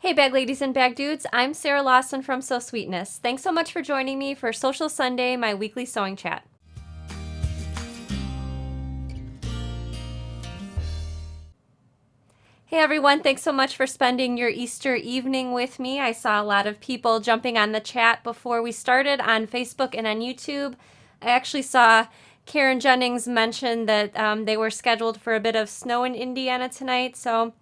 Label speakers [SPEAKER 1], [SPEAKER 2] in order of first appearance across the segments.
[SPEAKER 1] Hey bag ladies and bag dudes, I'm Sarah Lawson from Sew Sweetness. Thanks so much for joining me for Social Sunday, my weekly sewing chat. Hey everyone, thanks so much for spending your Easter evening with me. I saw a lot of people jumping on the chat before we started on Facebook and on YouTube. I actually saw Karen Jennings mention that they were scheduled for a bit of snow in Indiana tonight, so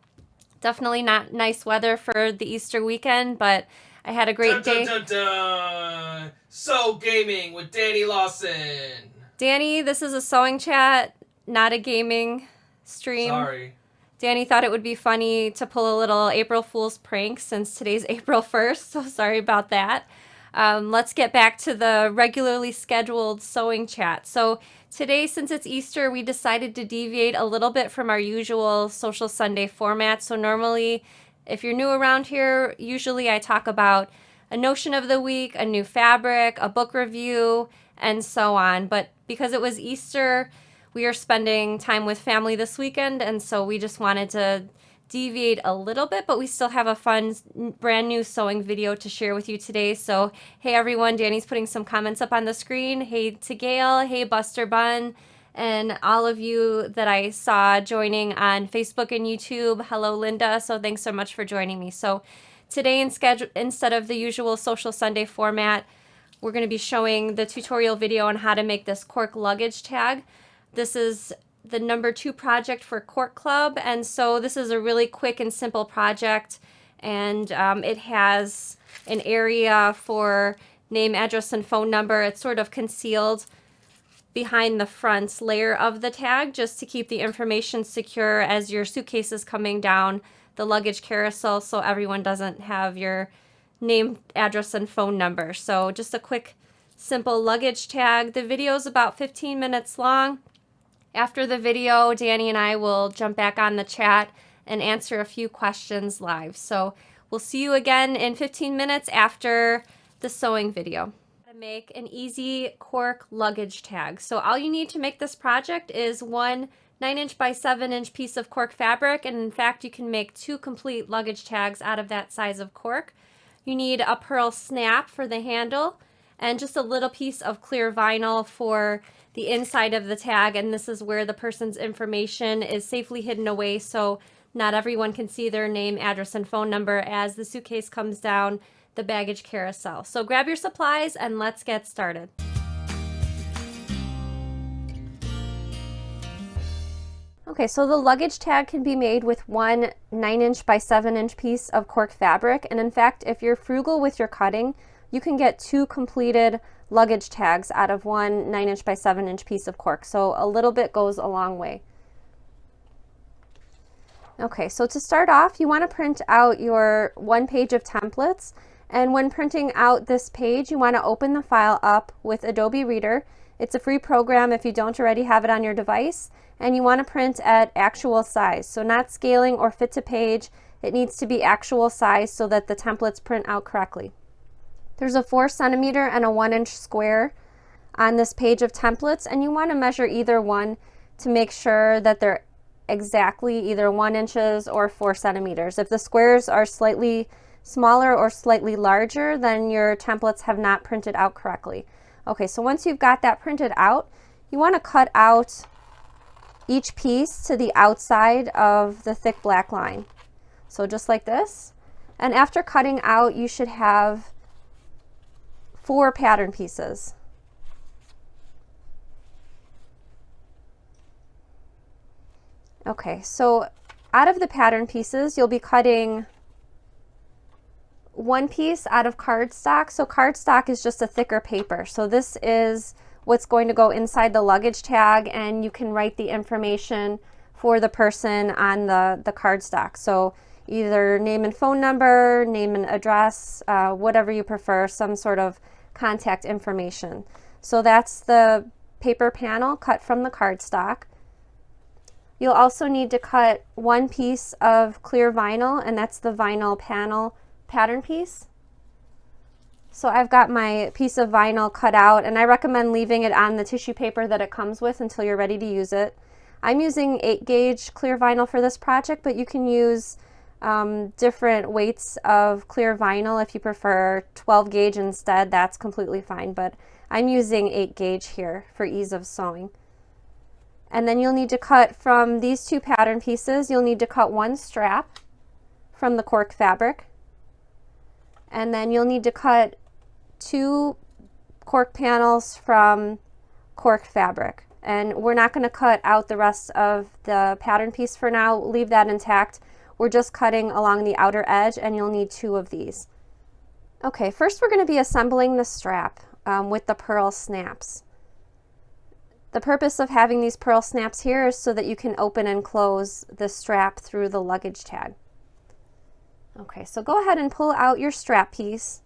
[SPEAKER 1] definitely not nice weather for the Easter weekend, but I had a great day.
[SPEAKER 2] Dun, dun, dun. So Gaming with Danny Lawson.
[SPEAKER 1] Danny, this is a sewing chat, not a gaming stream.
[SPEAKER 2] Sorry.
[SPEAKER 1] Danny thought it would be funny to pull a little April Fool's prank since today's April 1st, so sorry about that. Let's get back to the regularly scheduled sewing chat. So today, since it's Easter, we decided to deviate a little bit from our usual Social Sunday format. So normally, if you're new around here, usually I talk about a notion of the week, a new fabric, a book review, and so on. But because it was Easter, we are spending time with family this weekend, and so we just wanted to deviate a little bit, but we still have a fun brand new sewing video to share with you today. So hey everyone, Danny's putting some comments up on the screen. Hey to Gail, hey Buster Bun, and all of you that I saw joining on Facebook and YouTube. Hello Linda, so thanks so much for joining me. So today instead of the usual Social Sunday format, we're going to be showing the tutorial video on how to make this Cork Luggage Tag. This is the number 2 project for Cork Club, and so this is a really quick and simple project, and it has an area for name, address, and phone number. It's sort of concealed behind the front layer of the tag just to keep the information secure as your suitcase is coming down the luggage carousel, so everyone doesn't have your name, address, and phone number. So just a quick, simple luggage tag. The video is about 15 minutes long. After the video, Danny and I will jump back on the chat and answer a few questions live. So we'll see you again in 15 minutes after the sewing video. To make an easy Cork luggage tag. So all you need to make this project is one 9" by 7" piece of cork fabric, and in fact you can make 2 complete luggage tags out of that size of cork. You need a pearl snap for the handle and just a little piece of clear vinyl for the inside of the tag, and this is where the person's information is safely hidden away so not everyone can see their name, address, and phone number as the suitcase comes down the baggage carousel. So grab your supplies and let's get started. Okay, so the luggage tag can be made with one 9" by 7" piece of cork fabric, and in fact, if you're frugal with your cutting, you can get 2 completed luggage tags out of one 9" by 7" piece of cork. So a little bit goes a long way. Okay, so to start off, you want to print out your 1 page of templates, and when printing out this page, you want to open the file up with Adobe Reader. It's a free program if you don't already have it on your device, and you want to print at actual size, so not scaling or fit to page. It needs to be actual size so that the templates print out correctly. There's a 4 centimeter and a 1" square on this page of templates, and you want to measure either one to make sure that they're exactly either 1 inches or 4 centimeters. If the squares are slightly smaller or slightly larger, then your templates have not printed out correctly. Okay, so once you've got that printed out, you want to cut out each piece to the outside of the thick black line. So just like this. And after cutting out, you should have 4 pattern pieces. Okay, so out of the pattern pieces, you'll be cutting 1 piece out of cardstock. So cardstock is just a thicker paper. So this is what's going to go inside the luggage tag, and you can write the information for the person on the cardstock. So either name and phone number, name and address, whatever you prefer, some sort of contact information. So that's the paper panel cut from the cardstock. You'll also need to cut 1 piece of clear vinyl, and that's the vinyl panel pattern piece. So I've got my piece of vinyl cut out, and I recommend leaving it on the tissue paper that it comes with until you're ready to use it. I'm using 8 gauge clear vinyl for this project, but you can use different weights of clear vinyl. If you prefer 12 gauge instead, that's completely fine, but I'm using 8 gauge here for ease of sewing. And then you'll need to cut from these two pattern pieces, you'll need to cut one strap from the cork fabric, and then you'll need to cut 2 cork panels from cork fabric. And we're not going to cut out the rest of the pattern piece for now, leave that intact. We're just cutting along the outer edge, and you'll need 2 of these. Okay, first we're going to be assembling the strap with the purl snaps. The purpose of having these purl snaps here is so that you can open and close the strap through the luggage tag. Okay, so go ahead and pull out your strap piece,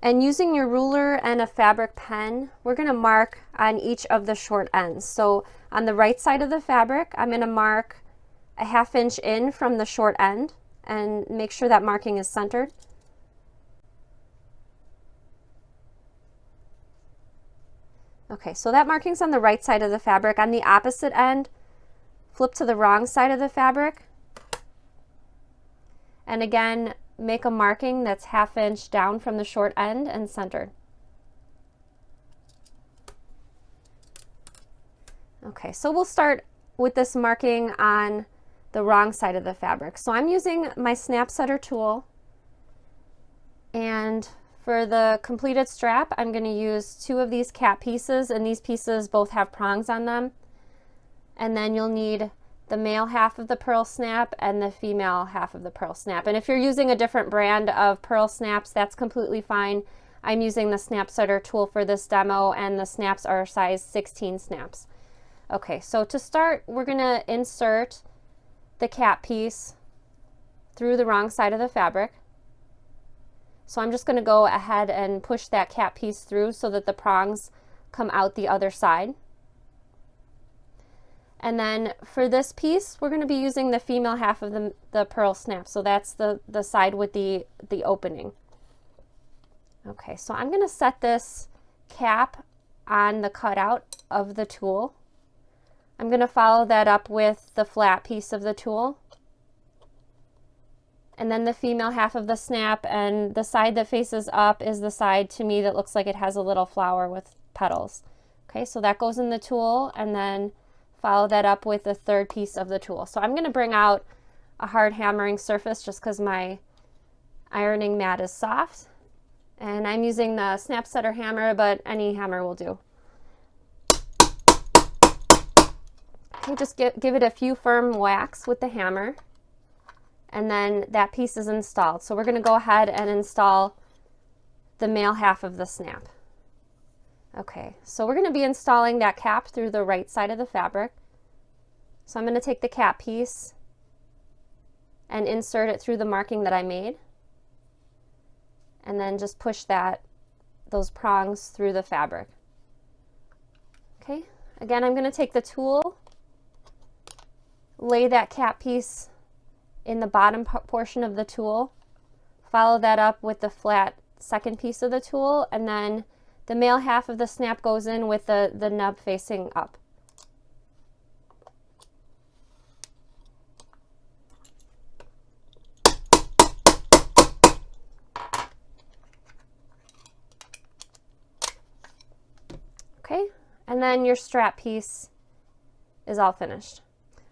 [SPEAKER 1] and using your ruler and a fabric pen, we're going to mark on each of the short ends. So on the right side of the fabric, I'm going to mark a 1/2 inch in from the short end and make sure that marking is centered. Okay, so that marking's on the right side of the fabric. On the opposite end, flip to the wrong side of the fabric, and again, make a marking that's 1/2 inch down from the short end and centered. Okay, so we'll start with this marking on the wrong side of the fabric. So I'm using my snap setter tool, and for the completed strap, I'm going to use 2 of these cap pieces, and these pieces both have prongs on them. And then you'll need the male half of the purl snap and the female half of the purl snap. And if you're using a different brand of purl snaps, that's completely fine. I'm using the snap setter tool for this demo, and the snaps are size 16 snaps. Okay, so to start, we're going to insert the cap piece through the wrong side of the fabric. So I'm just going to go ahead and push that cap piece through so that the prongs come out the other side. And then for this piece, we're going to be using the female half of the purl snap. So that's the side with the opening. Okay, so I'm going to set this cap on the cutout of the tool. I'm going to follow that up with the flat piece of the tool, and then the female half of the snap, and the side that faces up is the side to me that looks like it has a little flower with petals. Okay, so that goes in the tool, and then follow that up with the third piece of the tool. So I'm going to bring out a hard hammering surface just because my ironing mat is soft, and I'm using the snap setter hammer, but any hammer will do. Okay, just give it a few firm whacks with the hammer, and then that piece is installed. So we're going to go ahead and install the male half of the snap. Okay, so we're going to be installing that cap through the right side of the fabric. So I'm going to take the cap piece and insert it through the marking that I made, and then just push those prongs through the fabric. Okay, again, I'm going to take the tool, lay that cap piece in the bottom portion of the tool, follow that up with the flat second piece of the tool, and then the male half of the snap goes in with the nub facing up. Okay, and then your strap piece is all finished.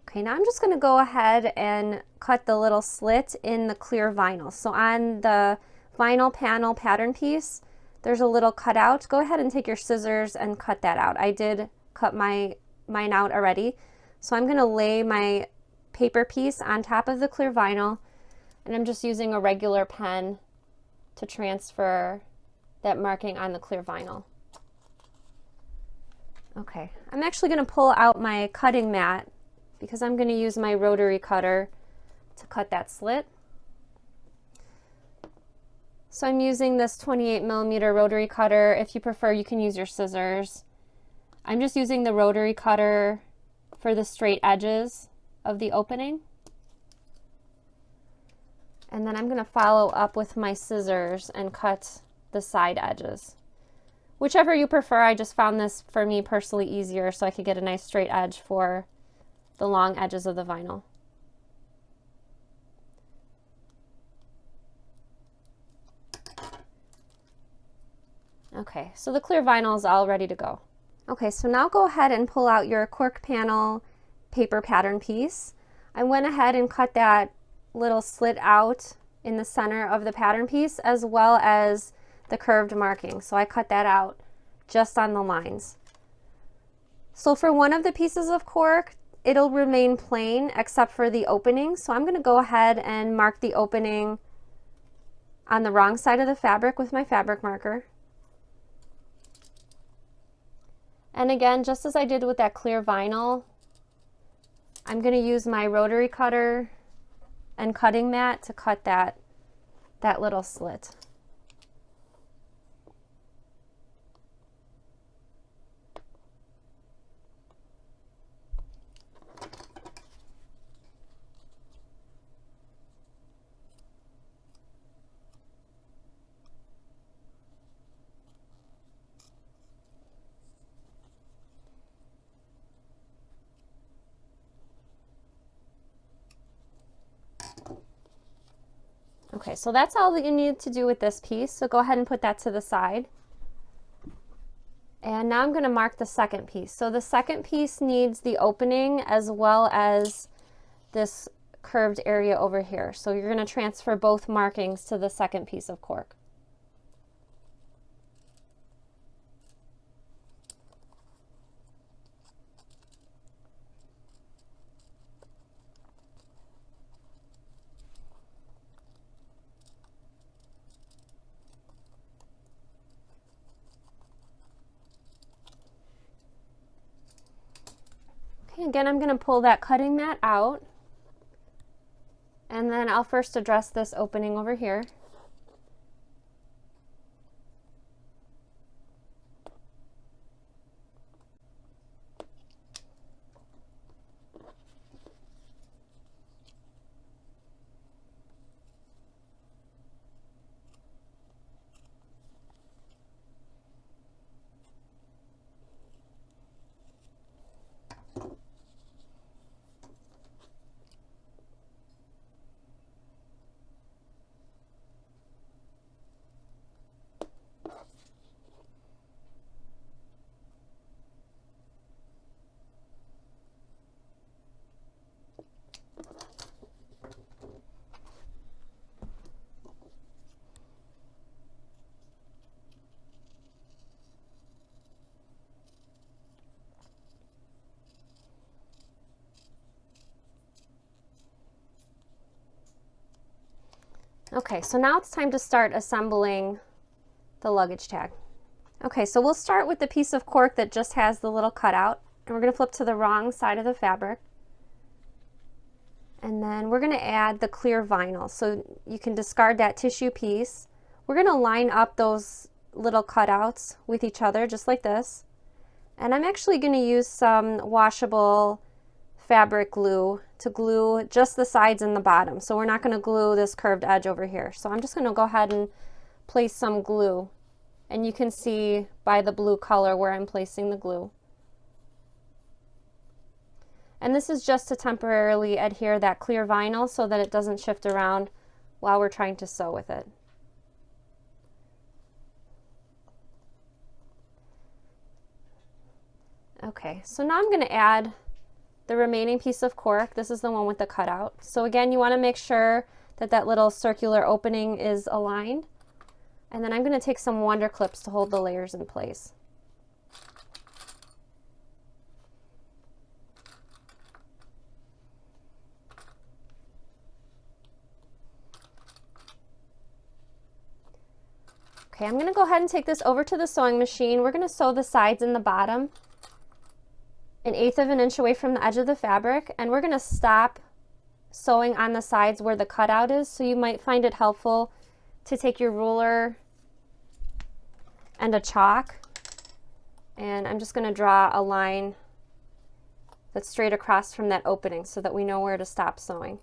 [SPEAKER 1] Okay, now I'm just going to go ahead and cut the little slit in the clear vinyl. So on the vinyl panel pattern piece, there's a little cutout. Go ahead and take your scissors and cut that out. I did cut mine out already. So I'm going to lay my paper piece on top of the clear vinyl, and I'm just using a regular pen to transfer that marking on the clear vinyl. Okay, I'm actually going to pull out my cutting mat because I'm going to use my rotary cutter to cut that slit. So I'm using this 28mm rotary cutter. If you prefer, you can use your scissors. I'm just using the rotary cutter for the straight edges of the opening. And then I'm going to follow up with my scissors and cut the side edges. Whichever you prefer, I just found this for me personally easier so I could get a nice straight edge for the long edges of the vinyl. Okay, so the clear vinyl is all ready to go. Okay, so now go ahead and pull out your cork panel paper pattern piece. I went ahead and cut that little slit out in the center of the pattern piece as well as the curved marking. So I cut that out just on the lines. So for one of the pieces of cork, it'll remain plain except for the opening. So I'm going to go ahead and mark the opening on the wrong side of the fabric with my fabric marker. And again, just as I did with that clear vinyl, I'm going to use my rotary cutter and cutting mat to cut that little slit. Okay, so that's all that you need to do with this piece. So go ahead and put that to the side. And now I'm going to mark the second piece. So the second piece needs the opening as well as this curved area over here. So you're going to transfer both markings to the second piece of cork. Okay, again, I'm going to pull that cutting mat out, and then I'll first address this opening over here. Okay, so now it's time to start assembling the luggage tag. Okay, so we'll start with the piece of cork that just has the little cutout, and we're going to flip to the wrong side of the fabric. And then we're going to add the clear vinyl. So you can discard that tissue piece. We're going to line up those little cutouts with each other just like this. And I'm actually going to use some washable fabric glue to glue just the sides and the bottom. So we're not going to glue this curved edge over here. So I'm just going to go ahead and place some glue. And you can see by the blue color where I'm placing the glue. And this is just to temporarily adhere that clear vinyl so that it doesn't shift around while we're trying to sew with it. Okay, so now I'm going to add the remaining piece of cork. This is the one with the cutout. So again, you want to make sure that that little circular opening is aligned. And then I'm going to take some wonder clips to hold the layers in place. Okay, I'm going to go ahead and take this over to the sewing machine. We're going to sew the sides and the bottom 1/8 of an inch away from the edge of the fabric, and we're going to stop sewing on the sides where the cutout is. So you might find it helpful to take your ruler and a chalk, and I'm just going to draw a line that's straight across from that opening so that we know where to stop sewing.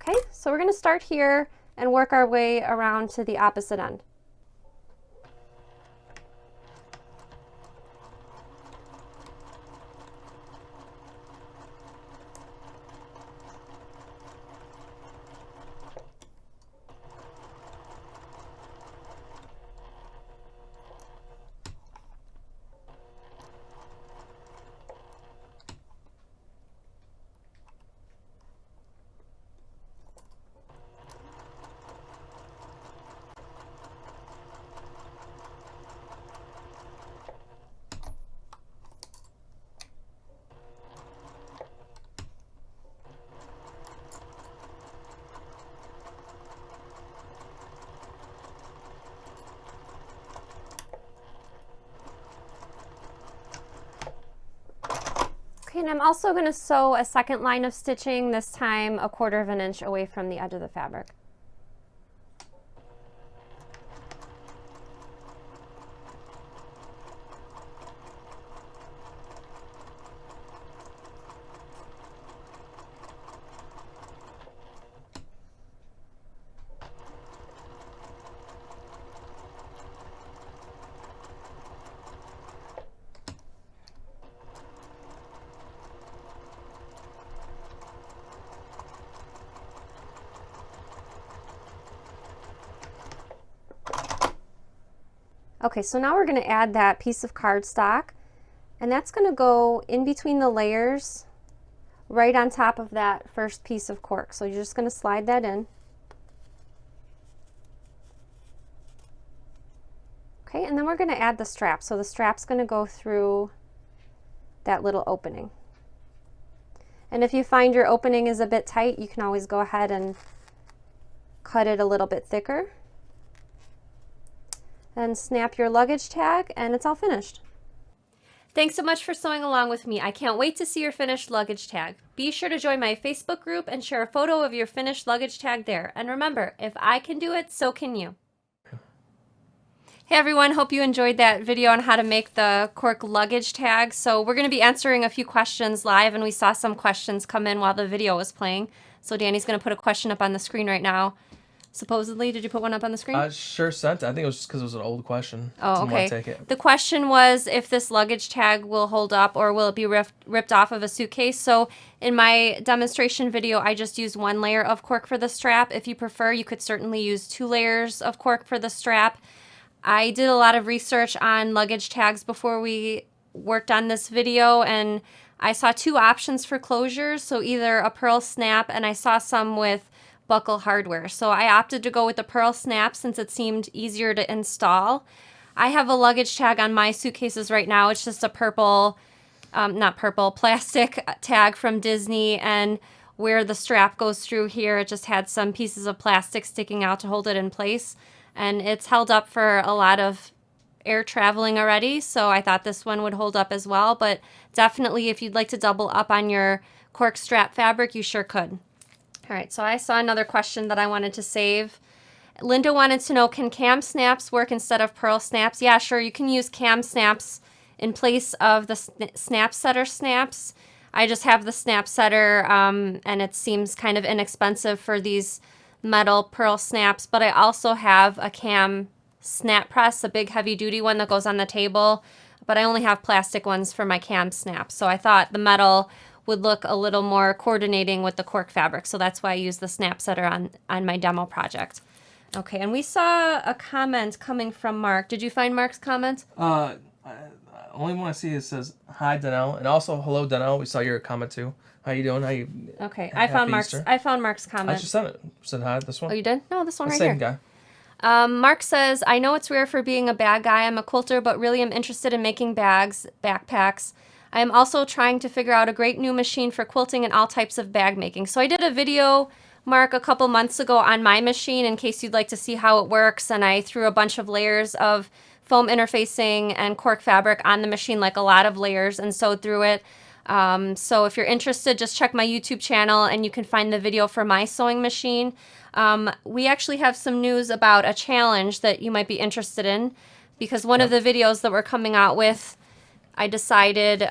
[SPEAKER 1] Okay, so we're going to start here and work our way around to the opposite end. Okay, and I'm also going to sew a second line of stitching, this time 1/4 of an inch away from the edge of the fabric. Okay, so now we're going to add that piece of cardstock, and that's going to go in between the layers right on top of that first piece of cork. So you're just going to slide that in. Okay, and then we're going to add the strap. So the strap's going to go through that little opening. And if you find your opening is a bit tight, you can always go ahead and cut it a little bit thicker. And snap your luggage tag, and it's all finished. Thanks so much for sewing along with me. I can't wait to see your finished luggage tag. Be sure to join my Facebook group and share a photo of your finished luggage tag there. And remember, if I can do it, so can you. Hey everyone, hope you enjoyed that video on how to make the Cork luggage tag. So we're going to be answering a few questions live, and we saw some questions come in while the video was playing. So Danny's going to put a question up on the screen right now. Supposedly, did you put one up on the screen?
[SPEAKER 3] I sure sent it. I think it was just because it was an old question.
[SPEAKER 1] Oh, okay.
[SPEAKER 3] Take it.
[SPEAKER 1] The question was if this luggage tag will hold up or will it be ripped off of a suitcase. So in my demonstration video, I just used 1 layer of cork for the strap. If you prefer, you could certainly use 2 layers of cork for the strap. I did a lot of research on luggage tags before we worked on this video, and I saw 2 options for closures. So either a pearl snap, and I saw some with buckle hardware. So I opted to go with the pearl snap since it seemed easier to install. I have a luggage tag on my suitcases right now. It's just a purple, plastic tag from Disney, and where the strap goes through here, it just had some pieces of plastic sticking out to hold it in place. And it's held up for a lot of air traveling already, so I thought this one would hold up as well. But definitely, if you'd like to double up on your cork strap fabric, you sure could. All right, so I saw another question that I wanted to save. Linda wanted to know, can cam snaps work instead of pearl snaps? Yeah, sure, you can use cam snaps in place of the snap setter snaps. I just have the snap setter, and it seems kind of inexpensive for these metal pearl snaps, but I also have a cam snap press, a big heavy duty one that goes on the table, but I only have plastic ones for my cam snaps. So I thought the metal would look a little more coordinating with the cork fabric. So that's why I use the snap setter on my demo project. Okay, and we saw a comment coming from Mark. Did you find Mark's comment?
[SPEAKER 3] Only one I see it says hi Donnell, and also hello Donnell. We saw your comment too. How you doing? How you?
[SPEAKER 1] Okay, I found Mark's comment.
[SPEAKER 3] I just sent it. Said hi. This one.
[SPEAKER 1] Oh, you did? No, this one right
[SPEAKER 3] here.
[SPEAKER 1] Same guy. Mark says, I know it's rare for being a bag guy. I'm a quilter, but really am interested in making bags, backpacks. I am also trying to figure out a great new machine for quilting and all types of bag making. So I did a video, Mark, a couple months ago on my machine in case you'd like to see how it works. And I threw a bunch of layers of foam interfacing and cork fabric on the machine, like a lot of layers, and sewed through it. So if you're interested, just check my YouTube channel and you can find the video for my sewing machine. We actually have some news about a challenge that you might be interested in, because one of the videos that we're coming out with, I decided,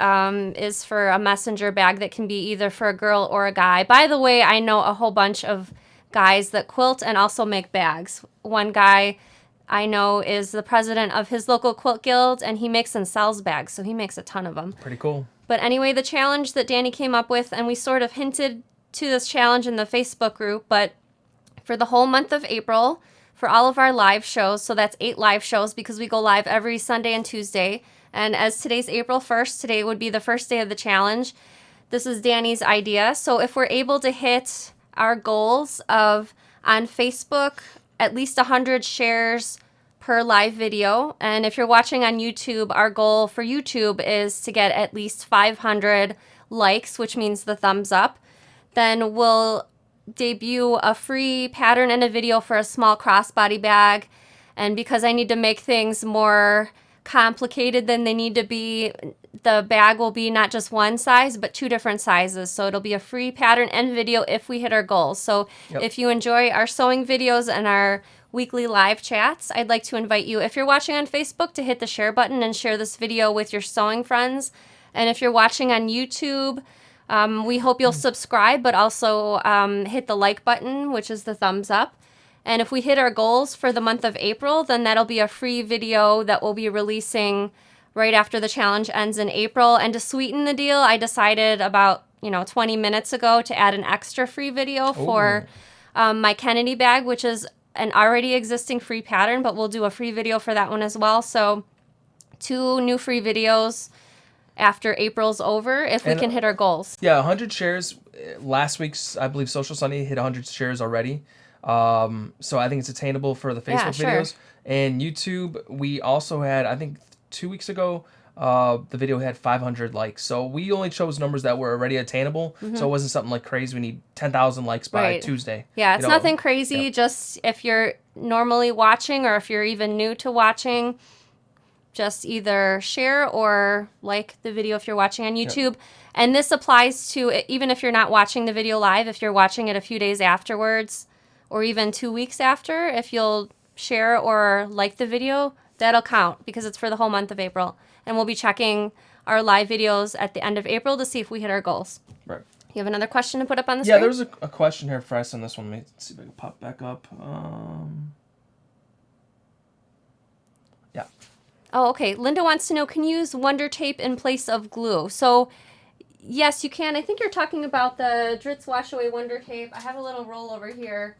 [SPEAKER 1] is for a messenger bag that can be either for a girl or a guy. By the way, I know a whole bunch of guys that quilt and also make bags. One guy I know is the president of his local quilt guild, and he makes and sells bags, so he makes a ton of them.
[SPEAKER 3] Pretty cool.
[SPEAKER 1] But anyway, the challenge that Danny came up with, and we sort of hinted to this challenge in the Facebook group, but for the whole month of April, for all of our live shows, so that's 8 live shows because we go live every Sunday and Tuesday, and as today's April 1st, today would be the first day of the challenge. This is Danny's idea. So if we're able to hit our goals of, on Facebook, at least 100 shares per live video, and if you're watching on YouTube, our goal for YouTube is to get at least 500 likes, which means the thumbs up, then we'll debut a free pattern and a video for a small crossbody bag. And because I need to make things more complicated than they need to be, the bag will be not just one size, but 2 different sizes. So it'll be a free pattern and video if we hit our goals. So if you enjoy our sewing videos and our weekly live chats, I'd like to invite you, if you're watching on Facebook, to hit the share button and share this video with your sewing friends. And if you're watching on YouTube, we hope you'll subscribe, but also hit the like button, which is the thumbs up. And if we hit our goals for the month of April, then that'll be a free video that we'll be releasing right after the challenge ends in April. And to sweeten the deal, I decided about 20 minutes ago to add an extra free video for my Kennedy bag, which is an already existing free pattern, but we'll do a free video for that one as well. So 2 new free videos after April's over if we can hit our goals.
[SPEAKER 3] Yeah, 100 shares. Last week's, I believe, Social Sunday hit 100 shares already. So I think it's attainable for the Facebook videos. And YouTube, we also had, I think 2 weeks ago, the video had 500 likes. So we only chose numbers that were already attainable. So it wasn't something like crazy. We need 10,000 likes by Tuesday.
[SPEAKER 1] Yeah, it's nothing crazy. Just if you're normally watching or if you're even new to watching, just either share or like the video if you're watching on YouTube. And this applies to even if you're not watching the video live, if you're watching it a few days afterwards or even 2 weeks after, if you'll share or like the video, that'll count because it's for the whole month of April. And we'll be checking our live videos at the end of April to see if we hit our goals.
[SPEAKER 3] Right.
[SPEAKER 1] You have another question to put up on the screen?
[SPEAKER 3] Yeah, there was a question here for us on this one. Let me see if I can pop back up. Yeah.
[SPEAKER 1] Oh, okay. Linda wants to know, can you use Wonder Tape in place of glue? So, yes, you can. I think you're talking about the Dritz Wash Away Wonder Tape. I have a little roll over here.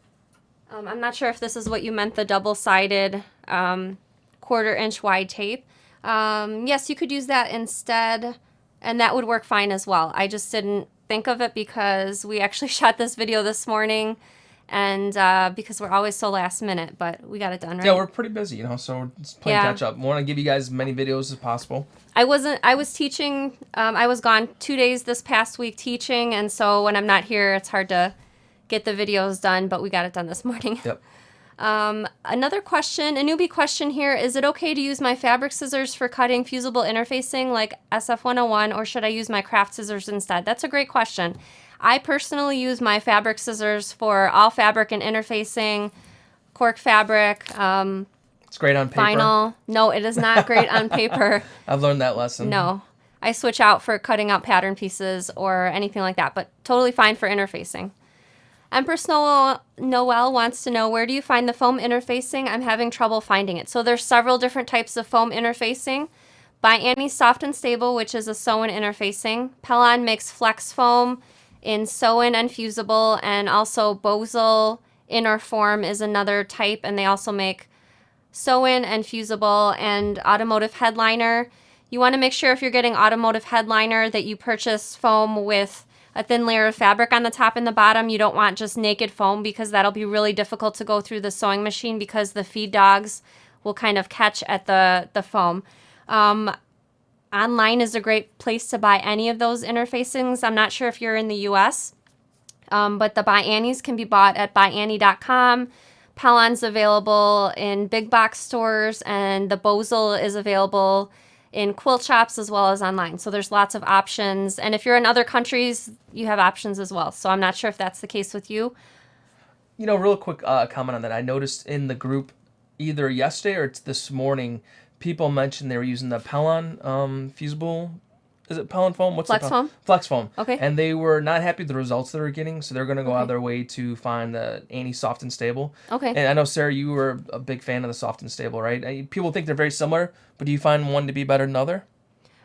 [SPEAKER 1] I'm not sure if this is what you meant, the double-sided 1/4 inch wide tape. Yes, you could use that instead, and that would work fine as well. I just didn't think of it because we actually shot this video this morning, and because we're always so last minute, but we got it done, right?
[SPEAKER 3] Yeah, we're pretty busy, so we're just playing catch up. We want to give you guys as many videos as possible.
[SPEAKER 1] I was teaching, I was gone 2 days this past week teaching, and so when I'm not here, it's hard to get the videos done, but we got it done this morning.
[SPEAKER 3] Yep.
[SPEAKER 1] Another question, a newbie question here, is it okay to use my fabric scissors for cutting fusible interfacing like SF101, or should I use my craft scissors instead? That's a great question. I personally use my fabric scissors for all fabric and interfacing, cork fabric.
[SPEAKER 3] It's great on paper.
[SPEAKER 1] Vinyl. No, it is not great on paper.
[SPEAKER 3] I've learned that lesson.
[SPEAKER 1] No. I switch out for cutting out pattern pieces or anything like that, but totally fine for interfacing. Empress Noel wants to know, where do you find the foam interfacing? I'm having trouble finding it. So there's several different types of foam interfacing. By Annie Soft and Stable, which is a sew-in interfacing. Pellon makes flex foam in sew-in and fusible, and also Bosel Inner Form is another type, and they also make sew-in and fusible. And Automotive Headliner, you want to make sure if you're getting Automotive Headliner that you purchase foam with a thin layer of fabric on the top and the bottom. You don't want just naked foam because that'll be really difficult to go through the sewing machine because the feed dogs will kind of catch at the foam. Online is a great place to buy any of those interfacings. I'm not sure if you're in the U.S., but the By Annie's can be bought at byannie.com. Pellon's available in big box stores, and the Bosel is available in quilt shops as well as online. So there's lots of options. And if you're in other countries, you have options as well. So I'm not sure if that's the case with you.
[SPEAKER 3] Real quick comment on that. I noticed in the group either yesterday or it's this morning, people mentioned they were using the Pellon fusible. Is it Pellon foam? What's
[SPEAKER 1] Flex foam?
[SPEAKER 3] Flex foam.
[SPEAKER 1] Okay.
[SPEAKER 3] And they were not happy with the results they were getting, so they're going to go out of their way to find the Annie Soft and Stable.
[SPEAKER 1] Okay.
[SPEAKER 3] And I know, Sarah, you were a big fan of the Soft and Stable, right? People think they're very similar, but do you find one to be better than the other?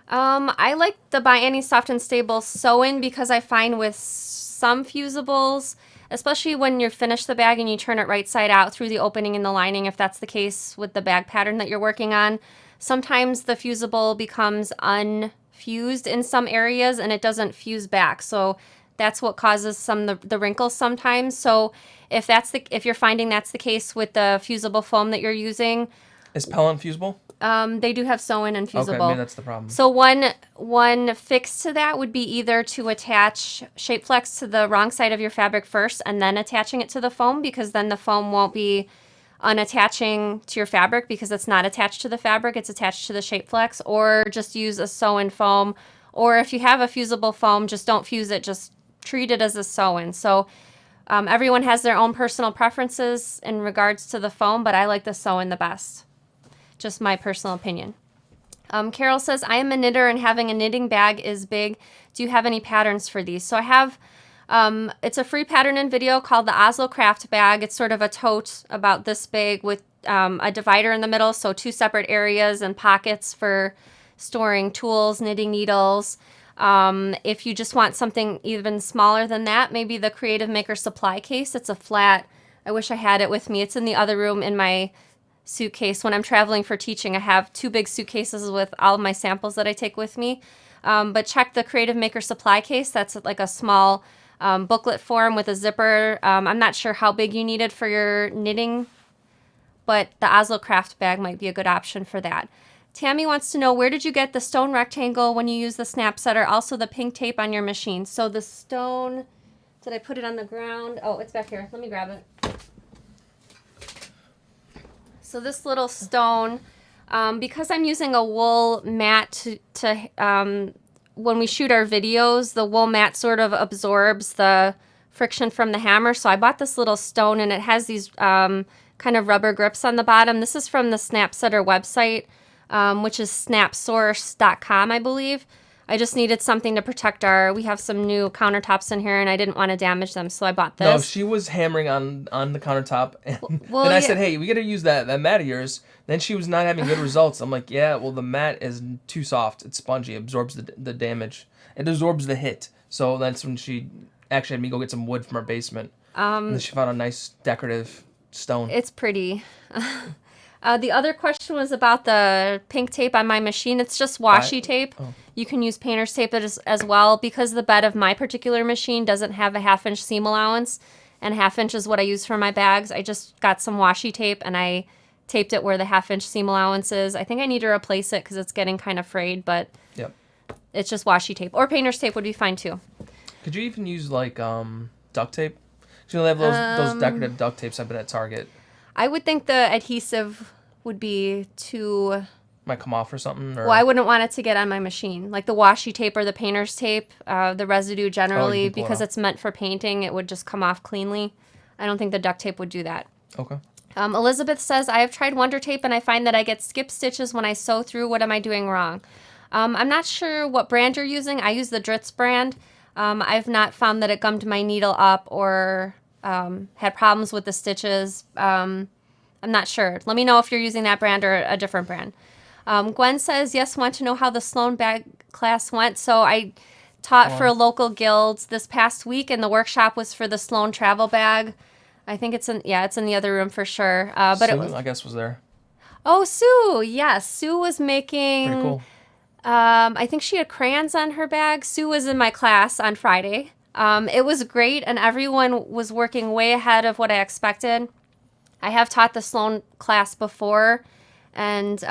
[SPEAKER 1] I like the By Annie Soft and Stable sew-in because I find with some fusibles, especially when you finish the bag and you turn it right side out through the opening in the lining, if that's the case with the bag pattern that you're working on, sometimes the fusible becomes unfused in some areas and it doesn't fuse back. So that's what causes some of the wrinkles sometimes. So if you're finding that's the case with the fusible foam that you're using,
[SPEAKER 3] is Pellon fusible?
[SPEAKER 1] They do have sew-in and fusible.
[SPEAKER 3] Okay, maybe that's the problem.
[SPEAKER 1] So one fix to that would be either to attach shape flex to the wrong side of your fabric first and then attaching it to the foam, because then the foam won't be unattaching to your fabric because it's not attached to the fabric, it's attached to the shape flex, or just use a sew-in foam. Or if you have a fusible foam, just don't fuse it, just treat it as a sew-in. So everyone has their own personal preferences in regards to the foam, but I like the sew-in the best. Just my personal opinion. Carol says, I am a knitter and having a knitting bag is big. Do you have any patterns for these? So I have, it's a free pattern and video called the Oslo Craft Bag. It's sort of a tote about this big with a divider in the middle, so 2 separate areas and pockets for storing tools, knitting needles. If you just want something even smaller than that, maybe the Creative Maker supply case. It's a flat, I wish I had it with me. It's in the other room in my suitcase. When I'm traveling for teaching, I have 2 big suitcases with all of my samples that I take with me. But check the Creative Maker supply case. That's like a small booklet form with a zipper. I'm not sure how big you need it for your knitting, but the Oslo Craft Bag might be a good option for that. Tammy wants to know, where did you get the stone rectangle when you use the snap setter? Also the pink tape on your machine. So the stone, did I put it on the ground? Oh, it's back here. Let me grab it. So this little stone, because I'm using a wool mat to when we shoot our videos, the wool mat sort of absorbs the friction from the hammer. So I bought this little stone, and it has these kind of rubber grips on the bottom. This is from the Snap Setter website, which is snapsource.com, I believe. I just needed something to protect we have some new countertops in here, and I didn't want to damage them, so I bought this.
[SPEAKER 3] No, she was hammering on the countertop, and then I said, hey, we got to use that mat of yours. Then she was not having good results. I'm like, yeah, well, the mat is too soft. It's spongy. It absorbs the damage. It absorbs the hit. So that's when she actually had me go get some wood from her basement. And then she found a nice decorative stone.
[SPEAKER 1] It's pretty. The other question was about the pink tape on my machine. It's just washi tape.
[SPEAKER 3] Oh.
[SPEAKER 1] You can use painter's tape as well. Because the bed of my particular machine doesn't have a 1/2 inch seam allowance, and 1/2 inch is what I use for my bags, I just got some washi tape and I taped it where the 1/2 inch seam allowance is. I think I need to replace it because it's getting kind of frayed, but
[SPEAKER 3] Yep.
[SPEAKER 1] It's just washi tape. Or painter's tape would be fine too.
[SPEAKER 3] Could you even use like duct tape? You know, they have those decorative duct tapes I've been at Target.
[SPEAKER 1] I would think the adhesive would be too...
[SPEAKER 3] Might come off or something? Or...
[SPEAKER 1] Well, I wouldn't want it to get on my machine. Like the washi tape or the painter's tape, the residue generally, because it's meant for painting, it would just come off cleanly. I don't think the duct tape would do that.
[SPEAKER 3] Okay.
[SPEAKER 1] Elizabeth says, I have tried Wonder Tape and I find that I get skip stitches when I sew through. What am I doing wrong? I'm not sure what brand you're using. I use the Dritz brand. I've not found that it gummed my needle up or had problems with the stitches. I'm not sure. Let me know if you're using that brand or a different brand. Gwen says, yes, want to know how the Sloan bag class went. So I taught for a local guild this past week, and the workshop was for the Sloan travel bag. I think it's in the other room for sure. But
[SPEAKER 3] Sue, I guess, was there.
[SPEAKER 1] Oh, Sue. Yes. Sue was making...
[SPEAKER 3] Pretty cool.
[SPEAKER 1] I think she had crayons on her bag. Sue was in my class on Friday. It was great, and everyone was working way ahead of what I expected. I have taught the Sloan class before, and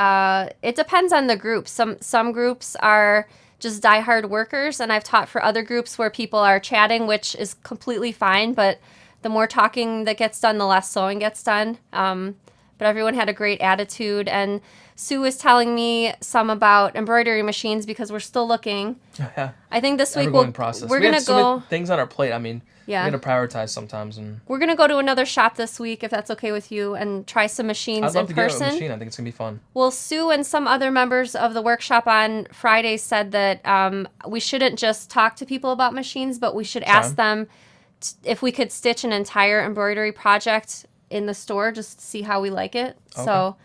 [SPEAKER 1] it depends on the group. Some groups are just diehard workers, and I've taught for other groups where people are chatting, which is completely fine, but the more talking that gets done, the less sewing gets done. But everyone had a great attitude, and Sue was telling me some about embroidery machines because we're still looking.
[SPEAKER 3] Yeah.
[SPEAKER 1] I think this week
[SPEAKER 3] we're
[SPEAKER 1] gonna
[SPEAKER 3] so
[SPEAKER 1] go.
[SPEAKER 3] many things on our plate. I mean,
[SPEAKER 1] Yeah.
[SPEAKER 3] we got to prioritize sometimes, and
[SPEAKER 1] We're gonna go to another shop this week if that's okay with you, and try some machines
[SPEAKER 3] I'd love
[SPEAKER 1] in
[SPEAKER 3] to
[SPEAKER 1] person.
[SPEAKER 3] get a machine. I think it's gonna be fun.
[SPEAKER 1] Well, Sue and some other members of the workshop on Friday said that we shouldn't just talk to people about machines, but we should ask them if we could stitch an entire embroidery project in the store just to see how we like it.
[SPEAKER 3] Okay.
[SPEAKER 1] So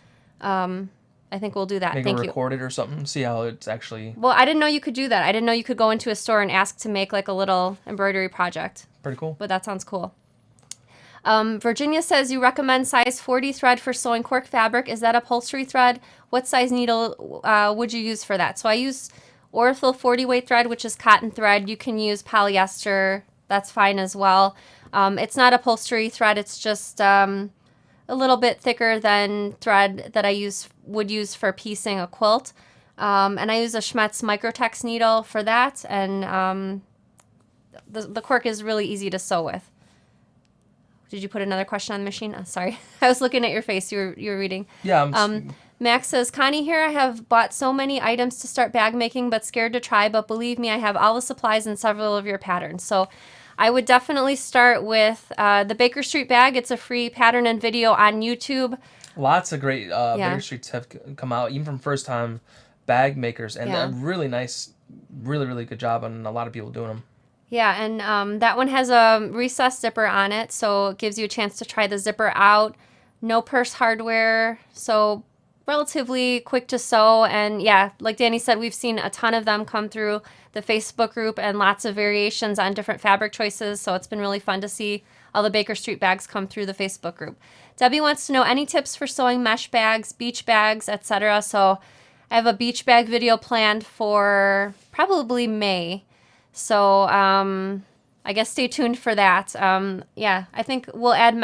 [SPEAKER 1] I think we'll do that.
[SPEAKER 3] Maybe
[SPEAKER 1] Thank you.
[SPEAKER 3] record it or something. See how it's actually
[SPEAKER 1] Well, I didn't know you could do that. I didn't know you could go into a store and ask to make like a little embroidery project.
[SPEAKER 3] pretty cool.
[SPEAKER 1] But that sounds cool. Virginia says you recommend size 40 thread for sewing cork fabric. Is that upholstery thread? What size needle would you use for that? So I use Ortho 40 weight thread, which is cotton thread. You can use polyester. That's fine as well. It's not upholstery thread. It's just a little bit thicker than thread that I would use for piecing a quilt. And I use a Schmetz Microtex needle for that. And the cork is really easy to sew with. Did you put another question on the machine? Oh, sorry. I was looking at your face. You were reading.
[SPEAKER 3] Yeah.
[SPEAKER 1] Max says, Connie here, I have bought so many items to start bag making, but scared to try. But believe me, I have all the supplies and several of your patterns. So I would definitely start with the Baker Street bag. It's a free pattern and video on YouTube.
[SPEAKER 3] Lots of great Baker Streets have come out, even from first-time bag makers. And a really nice, really, really good job on a lot of people doing them.
[SPEAKER 1] Yeah, and that one has a recessed zipper on it, so it gives you a chance to try the zipper out. No purse hardware, so relatively quick to sew. And yeah, like Danny said, we've seen a ton of them come through the Facebook group and lots of variations on different fabric choices, so it's been really fun to see all the Baker Street bags come through the Facebook group. Debbie wants to know any tips for sewing mesh bags, beach bags, etc. So I have a beach bag video planned for probably May. So I guess stay tuned for that. Yeah, I think we'll add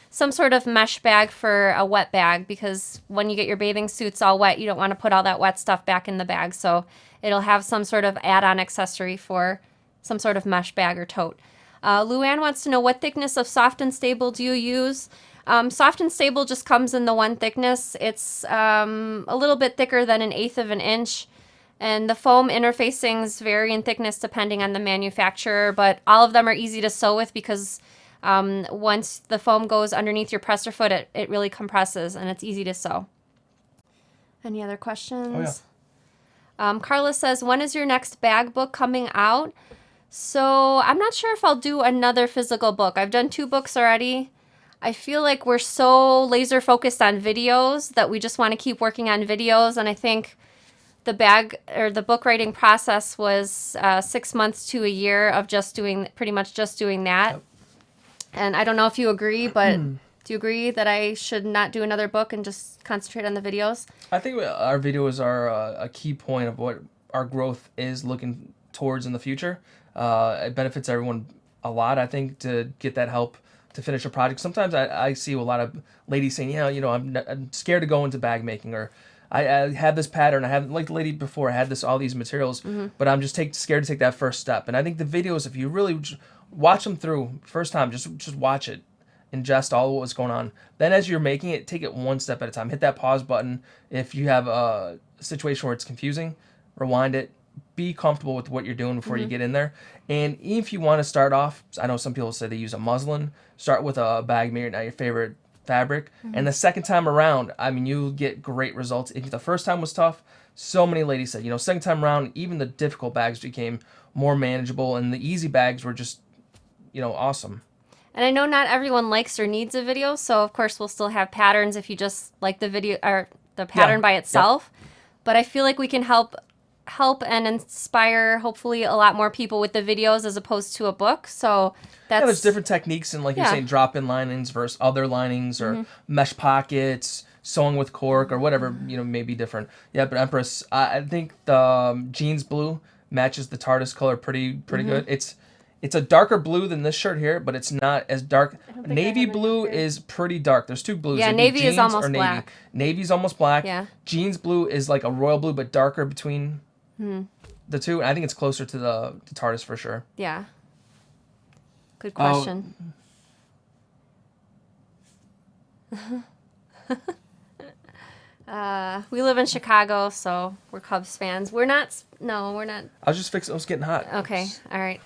[SPEAKER 1] some sort of mesh bag for a wet bag, because when you get your bathing suits all wet, you don't want to put all that wet stuff back in the bag. So it'll have some sort of add-on accessory for some sort of mesh bag or tote. Luann wants to know, what thickness of Soft and Stable do you use? Soft and Stable just comes in the one thickness. It's a little bit thicker than 1/8 of an inch. And the foam interfacings vary in thickness depending on the manufacturer, but all of them are easy to sew with because once the foam goes underneath your presser foot, it really compresses and it's easy to sew. Any other questions?
[SPEAKER 3] Oh, yeah.
[SPEAKER 1] Carla says, when is your next bag book coming out? So I'm not sure if I'll do another physical book. I've done 2 books already. I feel like we're so laser focused on videos that we just want to keep working on videos, and I think the book writing process was 6 months to a year of pretty much just doing that. Yep. And I don't know if you agree, but do you agree that I should not do another book and just concentrate on the videos?
[SPEAKER 3] I think our videos are a key point of what our growth is looking towards in the future. It benefits everyone a lot, I think, to get that help to finish a project. Sometimes I see a lot of ladies saying, I'm scared to go into bag making, or I have this pattern. I have, like the lady before, I had all these materials, but I'm just scared to take that first step. And I think the videos, if you really watch them through first time, just watch it, ingest all of what's going on. Then as you're making it, take it one step at a time. Hit that pause button. If you have a situation where it's confusing, rewind it. Be comfortable with what you're doing before you get in there. And if you want to start off, I know some people say they use a muslin. Start with a bag made out of your favorite fabric, and the second time around, I mean, you get great results. If the first time was tough, so many ladies said, second time around, even the difficult bags became more manageable, and the easy bags were just, awesome.
[SPEAKER 1] And I know not everyone likes or needs a video, so of course we'll still have patterns if you just like the video or the pattern by itself. Yep. But I feel like we can help and inspire hopefully a lot more people with the videos as opposed to a book. So
[SPEAKER 3] there's different techniques, and like you're saying, drop-in linings versus other linings, or mesh pockets, sewing with cork, or whatever may be different. Yeah, but Empress, I think the jeans blue matches the TARDIS color pretty good. It's a darker blue than this shirt here, but it's not as dark. Navy blue is pretty dark. There's 2 blues.
[SPEAKER 1] Yeah, navy is almost black.
[SPEAKER 3] Navy's almost black.
[SPEAKER 1] Yeah.
[SPEAKER 3] Jeans blue is like a royal blue, but darker between the 2. And I think it's closer to the TARDIS for sure.
[SPEAKER 1] Yeah. Good question. We live in Chicago, so we're Cubs fans. We're not. No, we're not.
[SPEAKER 3] I was getting hot.
[SPEAKER 1] Okay. All right.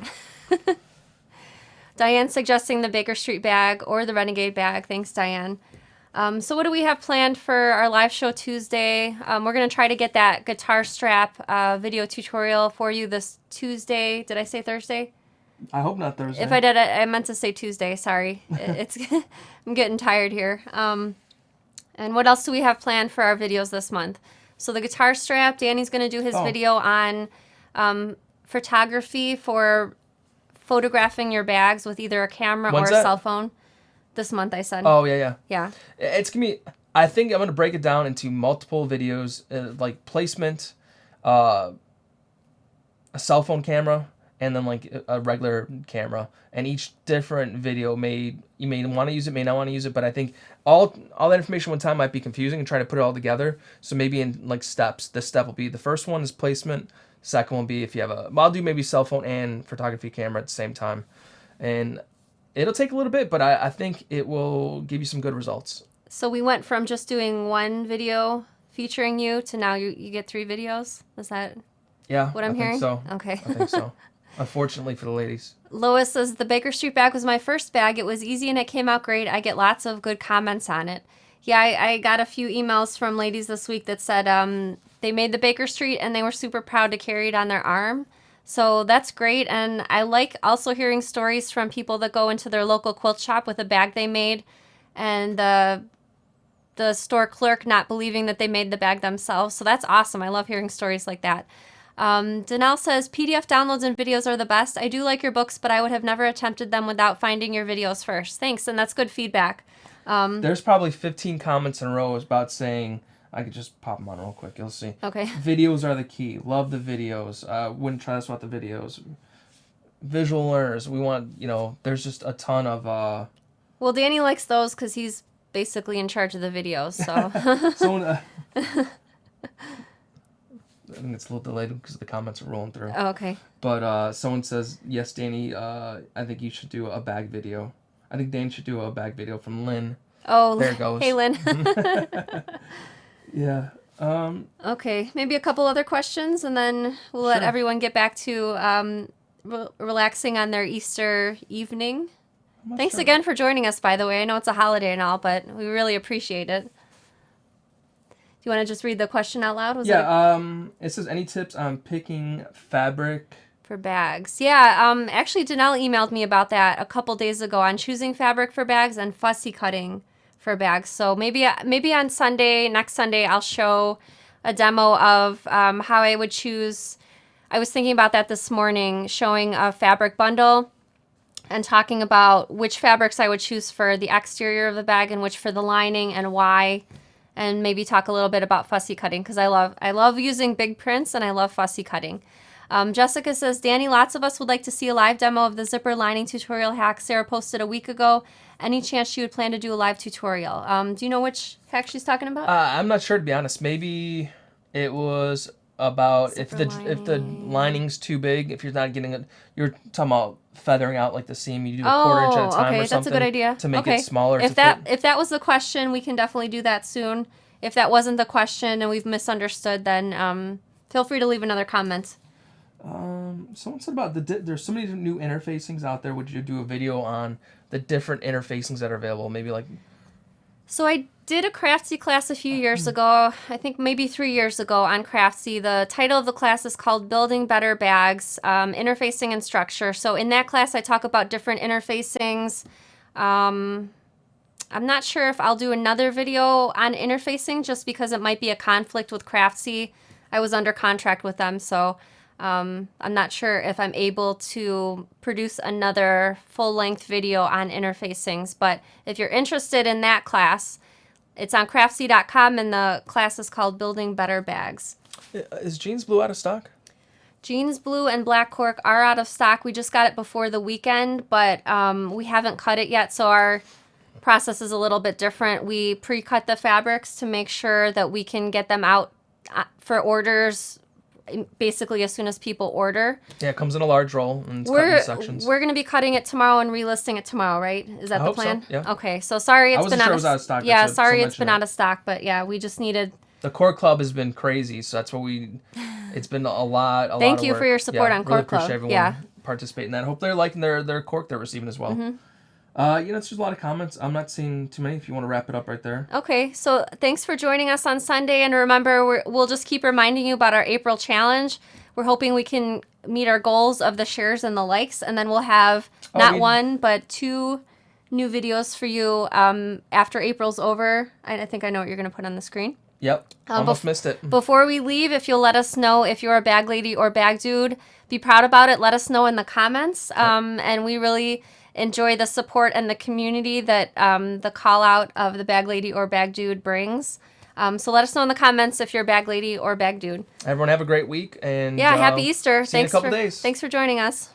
[SPEAKER 1] Diane suggesting the Baker Street bag or the Renegade bag. Thanks, Diane. So what do we have planned for our live show Tuesday? We're going to try to get that guitar strap video tutorial for you this Tuesday. Did I say Thursday?
[SPEAKER 3] I hope not Thursday.
[SPEAKER 1] If I did, I meant to say Tuesday. Sorry. I'm getting tired here. And what else do we have planned for our videos this month? So the guitar strap, Danny's going to do his video on photography for photographing your bags with either a camera or a cell phone. This month, I said.
[SPEAKER 3] Oh, yeah.
[SPEAKER 1] Yeah.
[SPEAKER 3] It's going to be, I think I'm going to break it down into multiple videos, like placement, a cell phone camera, and then like a regular camera. And each different video you may want to use it, may not want to use it, but I think all that information one time might be confusing, and try to put it all together. So maybe in like steps, this step will be, the first one is placement, second one will be if you have I'll do maybe cell phone and photography camera at the same time. And It'll take a little bit, but I think it will give you some good results.
[SPEAKER 1] So we went from just doing one video featuring you to now you get 3 videos. Is that what I'm hearing?
[SPEAKER 3] So.
[SPEAKER 1] Okay.
[SPEAKER 3] I think so. Unfortunately for the ladies.
[SPEAKER 1] Lois says, the Baker Street bag was my first bag. It was easy and it came out great. I get lots of good comments on it. Yeah, I got a few emails from ladies this week that said they made the Baker Street and they were super proud to carry it on their arm. So that's great. And I like also hearing stories from people that go into their local quilt shop with a bag they made and the store clerk not believing that they made the bag themselves. So that's awesome. I love hearing stories like that. Danelle says, PDF downloads and videos are the best. I do like your books, but I would have never attempted them without finding your videos first. Thanks, and that's good feedback.
[SPEAKER 3] There's probably 15 comments in a row about saying, I could just pop them on real quick, you'll see.
[SPEAKER 1] Okay.
[SPEAKER 3] Videos are the key. Love the videos. Wouldn't try this without the videos. Visual learners, we want, there's just a ton of...
[SPEAKER 1] Well, Danny likes those because he's basically in charge of the videos, so...
[SPEAKER 3] Someone... I think it's a little delayed because the comments are rolling through.
[SPEAKER 1] Oh, okay.
[SPEAKER 3] But someone says, yes, Danny, I think you should do a bag video. I think Danny should do a bag video from Lynn.
[SPEAKER 1] Oh,
[SPEAKER 3] there it goes.
[SPEAKER 1] Hey, Lynn.
[SPEAKER 3] Yeah.
[SPEAKER 1] Okay, maybe a couple other questions, and then we'll let everyone get back to relaxing on their Easter evening. Thanks again for joining us, by the way. I know it's a holiday and all, but we really appreciate it. Do you want to just read the question out loud?
[SPEAKER 3] It says, any tips on picking fabric
[SPEAKER 1] for bags? Yeah, actually Danelle emailed me about that a couple days ago on choosing fabric for bags and fussy cutting for bags. So maybe on Sunday, next Sunday, I'll show a demo of how I would choose. I was thinking about that this morning, showing a fabric bundle and talking about which fabrics I would choose for the exterior of the bag and which for the lining and why. And maybe talk a little bit about fussy cutting because I love using big prints and I love fussy cutting. Jessica says, Danny, lots of us would like to see a live demo of the zipper lining tutorial hack Sarah posted a week ago. Any chance she would plan to do a live tutorial? Do you know which hack she's talking about?
[SPEAKER 3] I'm not sure, to be honest. Maybe it was about if the lining's too big, if you're not getting it, you're talking about feathering out like the seam. You do a quarter inch at a time or something. Okay,
[SPEAKER 1] that's a good idea.
[SPEAKER 3] To make it smaller.
[SPEAKER 1] If that was the question, we can definitely do that soon. If that wasn't the question and we've misunderstood, then feel free to leave another comment.
[SPEAKER 3] Someone said about there's so many new interfacings out there. Would you do a video on the different interfacings that are available? Maybe like...
[SPEAKER 1] So I did a Craftsy class a few years ago, I think maybe 3 years ago on Craftsy. The title of the class is called Building Better Bags, Interfacing and Structure. So in that class, I talk about different interfacings. I'm not sure if I'll do another video on interfacing just because it might be a conflict with Craftsy. I was under contract with them, so I'm not sure if I'm able to produce another full-length video on interfacings. But if you're interested in that class, it's on craftsy.com, and the class is called Building Better Bags.
[SPEAKER 3] Is Jeans Blue out of stock?
[SPEAKER 1] Jeans Blue and Black Cork are out of stock. We just got it before the weekend, but we haven't cut it yet, so our process is a little bit different. We pre-cut the fabrics to make sure that we can get them out for orders basically as soon as people order.
[SPEAKER 3] Yeah, it comes in a large roll and it's cut in sections.
[SPEAKER 1] We're going to be cutting it tomorrow and relisting it tomorrow, right? Is that the plan?
[SPEAKER 3] So, yeah.
[SPEAKER 1] Okay, so sorry it's been out of
[SPEAKER 3] stock.
[SPEAKER 1] Yeah, sorry it's been out of stock, but yeah, we just needed...
[SPEAKER 3] The Cork Club has been crazy, so that's what it's been a lot
[SPEAKER 1] Thank
[SPEAKER 3] of
[SPEAKER 1] you
[SPEAKER 3] work.
[SPEAKER 1] for your support on Cork Club.
[SPEAKER 3] Appreciate everyone participating in that. Hope they're liking their cork they're receiving as well.
[SPEAKER 1] Mm-hmm.
[SPEAKER 3] There's a lot of comments. I'm not seeing too many if you want to wrap it up right there.
[SPEAKER 1] Okay, so thanks for joining us on Sunday, and remember, we'll just keep reminding you about our April challenge. We're hoping we can meet our goals of the shares and the likes, and then we'll have not one, but 2 new videos for you after April's over. I think I know what you're going to put on the screen.
[SPEAKER 3] Yep, almost missed it.
[SPEAKER 1] Before we leave, if you'll let us know if you're a bag lady or bag dude, be proud about it. Let us know in the comments, and we really enjoy the support and the community that the call out of the bag lady or bag dude brings. So let us know in the comments if you're a bag lady or bag dude.
[SPEAKER 3] Everyone have a great week, and
[SPEAKER 1] happy Easter.
[SPEAKER 3] See you in a couple days.
[SPEAKER 1] Thanks for joining us.